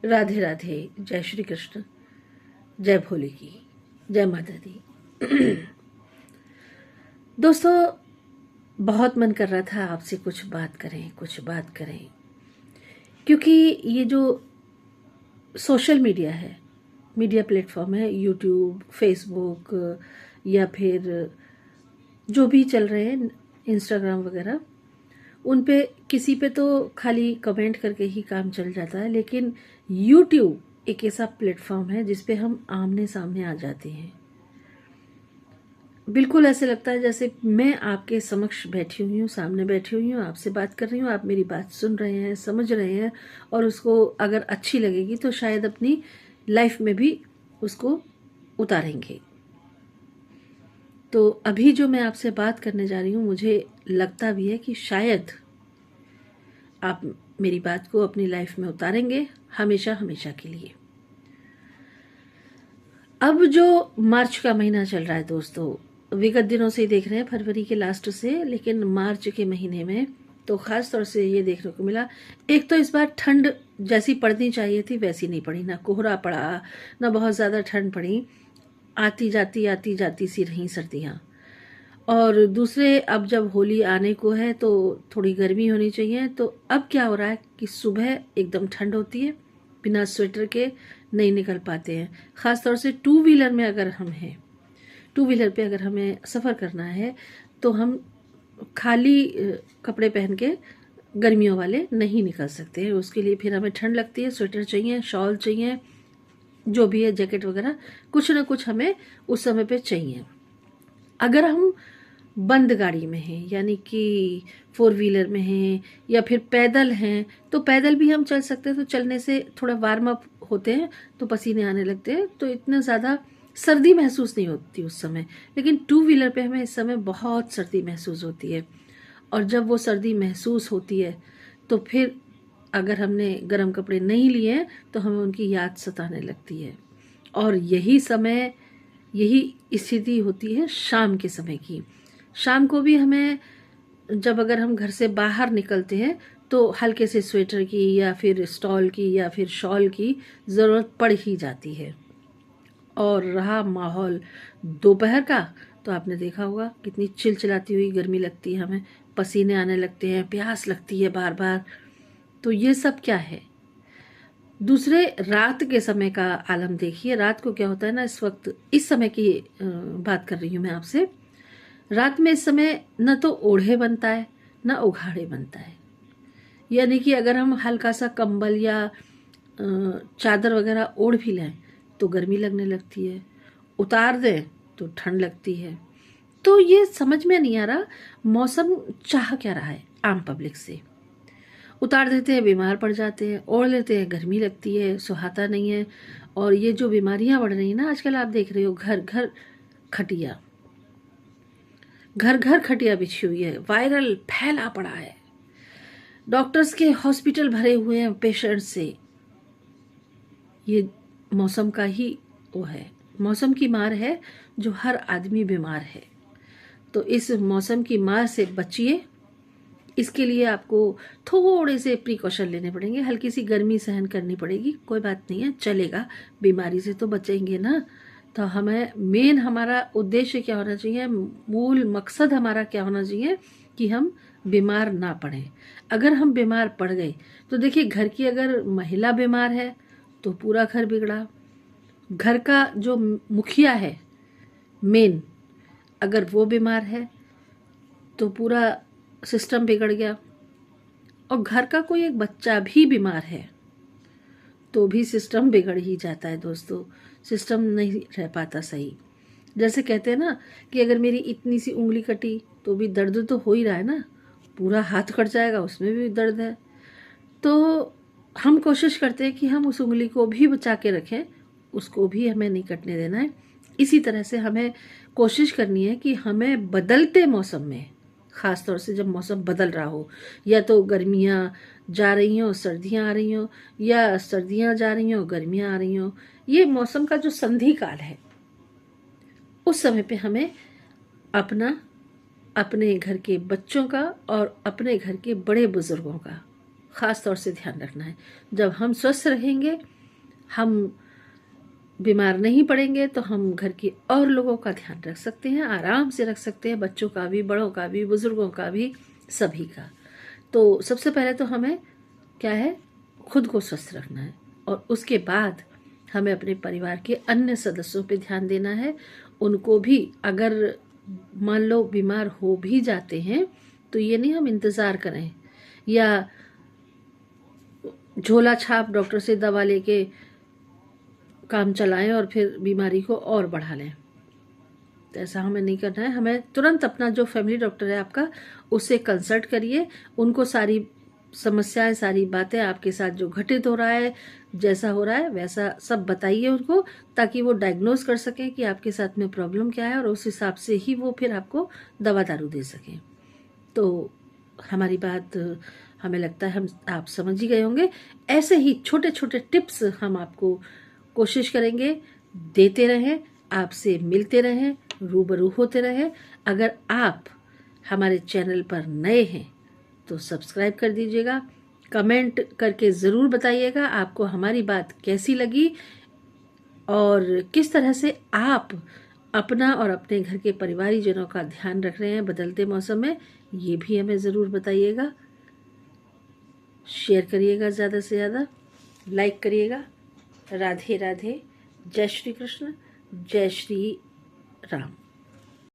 राधे राधे। जय श्री कृष्ण। जय भोले की। जय माता दी। दोस्तों, बहुत मन कर रहा था आपसे कुछ बात करें, क्योंकि ये जो सोशल मीडिया है, मीडिया प्लेटफॉर्म है, यूट्यूब, फेसबुक या फिर जो भी चल रहे हैं, इंस्टाग्राम वगैरह, उन पे किसी पे तो खाली कमेंट करके ही काम चल जाता है, लेकिन यूट्यूब एक ऐसा प्लेटफॉर्म है जिस पे हम आमने सामने आ जाते हैं। बिल्कुल ऐसे लगता है जैसे मैं आपके समक्ष बैठी हुई हूँ, सामने बैठी हुई हूँ, आपसे बात कर रही हूँ, आप मेरी बात सुन रहे हैं, समझ रहे हैं, और उसको अगर अच्छी लगेगी तो शायद अपनी लाइफ में भी उसको उतारेंगे। तो अभी जो मैं आपसे बात करने जा रही हूँ, मुझे लगता भी है कि शायद आप मेरी बात को अपनी लाइफ में उतारेंगे, हमेशा हमेशा के लिए। अब जो मार्च का महीना चल रहा है दोस्तों, विगत दिनों से ही देख रहे हैं, फरवरी के लास्ट से, लेकिन मार्च के महीने में तो खास तौर से ये देखने को मिला। एक तो इस बार ठंड जैसी पड़नी चाहिए थी वैसी नहीं पड़ी, ना कोहरा पड़ा, ना बहुत ज़्यादा ठंड पड़ी, आती जाती सी रहीं सर्दियाँ। और दूसरे, अब जब होली आने को है तो थोड़ी गर्मी होनी चाहिए। तो अब क्या हो रहा है कि सुबह एकदम ठंड होती है, बिना स्वेटर के नहीं निकल पाते हैं। ख़ास तौर से टू व्हीलर में अगर हम हैं, टू व्हीलर पे अगर हमें सफ़र करना है तो हम खाली कपड़े पहन के गर्मियों वाले नहीं निकल सकते हैं। उसके लिए फिर हमें ठंड लगती है, स्वेटर चाहिए, शॉल चाहिए, जो भी है जैकेट वगैरह, कुछ ना कुछ हमें उस समय पे चाहिए। अगर हम बंद गाड़ी में हैं, यानी कि फोर व्हीलर में हैं या फिर पैदल हैं, तो पैदल भी हम चल सकते हैं। तो चलने से थोड़ा वार्म अप होते हैं तो पसीने आने लगते हैं, तो इतना ज़्यादा सर्दी महसूस नहीं होती उस समय। लेकिन टू व्हीलर पे हमें इस समय बहुत सर्दी महसूस होती है, और जब वो सर्दी महसूस होती है तो फिर अगर हमने गर्म कपड़े नहीं लिए हैं तो हमें उनकी याद सताने लगती है। और यही स्थिति होती है शाम के समय की। शाम को भी हमें, जब अगर हम घर से बाहर निकलते हैं तो हल्के से स्वेटर की या फिर स्टॉल की या फिर शॉल की ज़रूरत पड़ ही जाती है। और रहा माहौल दोपहर का, तो आपने देखा होगा कितनी चिलचिलाती हुई गर्मी लगती है हमें, पसीने आने लगते हैं, प्यास लगती है बार बार। तो ये सब क्या है। दूसरे, रात के समय का आलम देखिए। रात को क्या होता है ना, इस वक्त इस समय की बात कर रही हूँ मैं आपसे। रात में इस समय न तो ओढ़े बनता है न उघाड़े बनता है, यानी कि अगर हम हल्का सा कंबल या चादर वगैरह ओढ़ भी लें तो गर्मी लगने लगती है, उतार दें तो ठंड लगती है। तो ये समझ में नहीं आ रहा मौसम चाह क्या रहा है आम पब्लिक से। उतार देते हैं, बीमार पड़ जाते हैं, ओढ़ लेते हैं, गर्मी लगती है, सुहाता नहीं है। और ये जो बीमारियां बढ़ रही हैं ना आजकल, आप देख रहे हो, घर घर खटिया, घर घर खटिया बिछी हुई है, वायरल फैला पड़ा है, डॉक्टर्स के हॉस्पिटल भरे हुए हैं पेशेंट से। ये मौसम का ही वो है, मौसम की मार है जो हर आदमी बीमार है। तो इस मौसम की मार से बचिए, इसके लिए आपको थोड़े से प्रिकॉशन लेने पड़ेंगे, हल्की सी गर्मी सहन करनी पड़ेगी, कोई बात नहीं है, चलेगा, बीमारी से तो बचेंगे ना। तो हमें मेन हमारा उद्देश्य क्या होना चाहिए, मूल मकसद हमारा क्या होना चाहिए कि हम बीमार ना पड़ें। अगर हम बीमार पड़ गए तो देखिए, घर की अगर महिला बीमार है तो पूरा घर बिगड़ा। घर का जो मुखिया है मेन, अगर वो बीमार है तो पूरा सिस्टम बिगड़ गया। और घर का कोई एक बच्चा भी बीमार है तो भी सिस्टम बिगड़ ही जाता है दोस्तों, सिस्टम नहीं रह पाता सही। जैसे कहते हैं ना कि अगर मेरी इतनी सी उंगली कटी तो भी दर्द तो हो ही रहा है ना, पूरा हाथ कट जाएगा उसमें भी दर्द है। तो हम कोशिश करते हैं कि हम उस उंगली को भी बचा के रखें, उसको भी हमें नहीं कटने देना है। इसी तरह से हमें कोशिश करनी है कि हमें बदलते मौसम में, ख़ास तौर से जब मौसम बदल रहा हो, या तो गर्मियाँ जा रही हों सर्दियाँ आ रही हों, या सर्दियाँ जा रही हों गर्मियाँ आ रही हों, ये मौसम का जो संधि काल है, उस समय पे हमें अपने घर के बच्चों का और अपने घर के बड़े बुजुर्गों का, ख़ास तौर से ध्यान रखना है। जब हम स्वस्थ रहेंगे, हम बीमार नहीं पड़ेंगे, तो हम घर के और लोगों का ध्यान रख सकते हैं, आराम से रख सकते हैं, बच्चों का भी, बड़ों का भी, बुजुर्गों का भी, सभी का। तो सबसे पहले तो हमें क्या है, खुद को स्वस्थ रखना है, और उसके बाद हमें अपने परिवार के अन्य सदस्यों पे ध्यान देना है। उनको भी, अगर मान लो बीमार हो भी जाते हैं, तो ये नहीं हम इंतज़ार करें या झोला छाप डॉक्टर से दवा लेके काम चलाएं और फिर बीमारी को और बढ़ा लें। तो ऐसा हमें नहीं करना है। हमें तुरंत अपना जो फैमिली डॉक्टर है आपका, उससे कंसल्ट करिए, उनको सारी समस्याएं, सारी बातें, आपके साथ जो घटित हो रहा है, जैसा हो रहा है वैसा सब बताइए उनको, ताकि वो डायग्नोज कर सकें कि आपके साथ में प्रॉब्लम क्या है, और उस हिसाब से ही वो फिर आपको दवा दारू दे सकें। तो हमारी बात, हमें लगता है हम आप समझ ही गए होंगे। ऐसे ही छोटे छोटे टिप्स हम आपको कोशिश करेंगे देते रहें, आपसे मिलते रहें, रूबरू होते रहें। अगर आप हमारे चैनल पर नए हैं तो सब्सक्राइब कर दीजिएगा, कमेंट करके ज़रूर बताइएगा आपको हमारी बात कैसी लगी, और किस तरह से आप अपना और अपने घर के परिवारीजनों का ध्यान रख रहे हैं बदलते मौसम में, ये भी हमें ज़रूर बताइएगा। शेयर करिएगा ज़्यादा से ज़्यादा, लाइक करिएगा। राधे राधे। जय श्री कृष्ण, जय श्री राम।